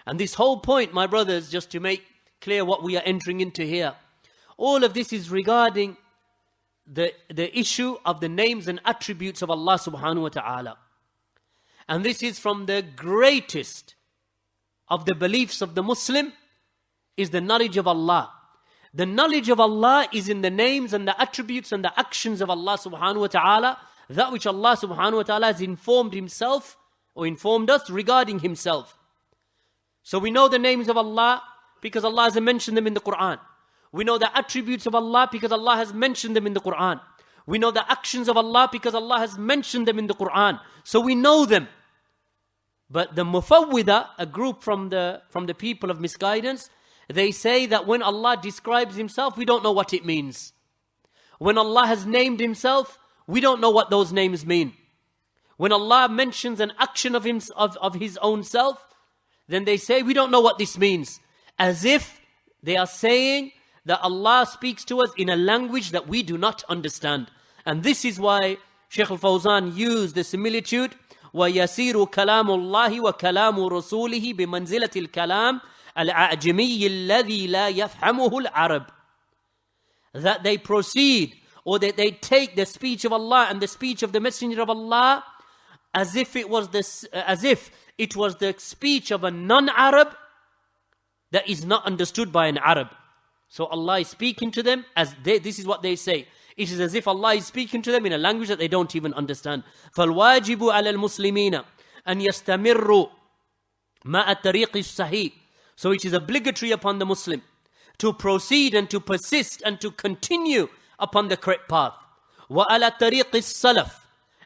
And this whole point, my brothers, just to make clear what we are entering into here, all of this is regarding the issue of the names and attributes of Allah subhanahu wa ta'ala. And this is from the greatest of the beliefs of the Muslim, is the knowledge of Allah. The knowledge of Allah is in the names and the attributes and the actions of Allah subhanahu wa ta'ala, that which Allah subhanahu wa ta'ala has informed himself or informed us regarding himself. So we know the names of Allah because Allah has mentioned them in the Quran. We know the attributes of Allah because Allah has mentioned them in the Quran. We know the actions of Allah because Allah has mentioned them in the Quran. So we know them. But the Mufawwida, a group from the people of misguidance, they say that when Allah describes himself, we don't know what it means. When Allah has named himself, we don't know what those names mean. When Allah mentions an action of his own self, then they say, we don't know what this means. As if they are saying that Allah speaks to us in a language that we do not understand. And this is why Shaykh al-Fawzan used the similitude, وَيَسِيرُ كَلَامُ اللَّهِ وَكَلَامُ رَسُولِهِ بِمَنْزِلَةِ الْكَلَامِ الْأَعْجَمِيِّ الَّذِي لَا يَفْحَمُهُ الْعَرَبِ. That they proceed, or that they take the speech of Allah and the speech of the Messenger of Allah as if it was the speech of a non-Arab that is not understood by an Arab. So Allah is speaking to them this is what they say. It is as if Allah is speaking to them in a language that they don't even understand. فَالْوَاجِبُ عَلَى الْمُسْلِمِينَ أَنْ يَسْتَمِرُّوا مَعَ الطَّرِيقِ الصَّحِيحِ. So it is obligatory upon the Muslim to proceed and to persist and to continue upon the correct path. وَعَلَى الطَّرِيقِ السَّلَفِ.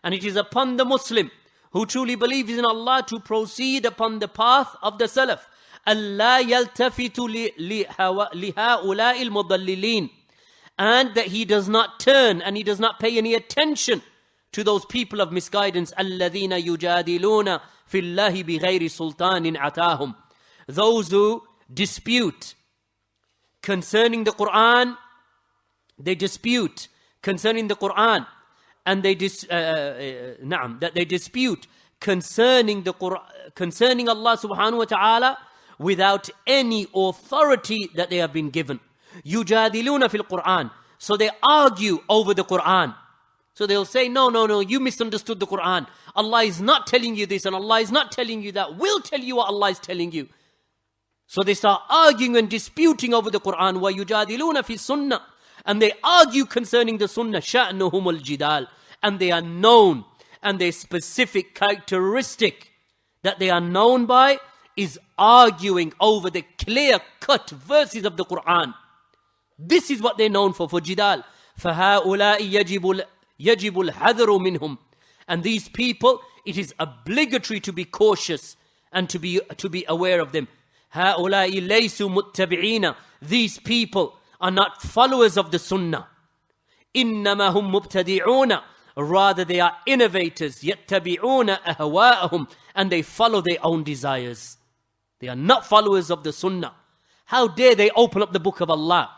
And it is upon the Muslim who truly believes in Allah to proceed upon the path of the Salaf. أَلَّا يَلْتَفِتُ لِهَؤُلَاءِ الْمُضَلِّلِينَ. And that he does not turn and he does not pay any attention to those people of misguidance. الَّذِينَ يُجَادِلُونَ فِي اللَّهِ بِغَيْرِ سُلْطَانٍ عَتَاهُمْ. Those who dispute concerning the Quran, they dispute concerning the Quran, and they dispute concerning the Quran, concerning Allah subhanahu wa ta'ala, without any authority that they have been given. Yujadiluna fil Quran. So they argue over the Quran. So they'll say, no, you misunderstood the Quran. Allah is not telling you this and Allah is not telling you that. We'll tell you what Allah is telling you. So they start arguing and disputing over the Quran. وَيُجَادِلُونَ فِي السُّنَّةِ. And they argue concerning the Sunnah. شَأْنُهُمُ الْجِدَالِ. And they are known, and their specific characteristic that they are known by is arguing over the clear-cut verses of the Quran. This is what they're known for jidal. فَهَؤُلَاءِ يَجِبُ الْحَذْرُ مِنْهُمْ. And these people, it is obligatory to be cautious and to be aware of them. هَؤُلَاءِ لَيْسُوا مُتَّبِعِينَ. These people are not followers of the Sunnah. إِنَّمَا هُمْ مُبْتَدِعُونَ. Rather they are innovators. يَتَّبِعُونَ أَهْوَاءَهُمْ. And they follow their own desires. They are not followers of the Sunnah. How dare they open up the book of Allah?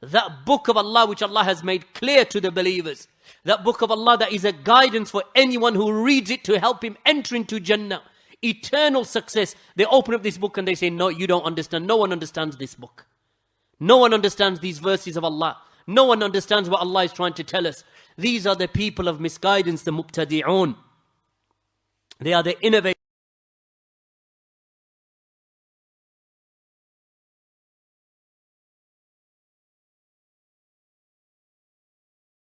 That book of Allah which Allah has made clear to the believers. That book of Allah that is a guidance for anyone who reads it to help him enter into Jannah. Eternal success. They open up this book and they say, no, you don't understand. No one understands this book. No one understands these verses of Allah. No one understands what Allah is trying to tell us. These are the people of misguidance, the mubtadi'un. They are the innovators.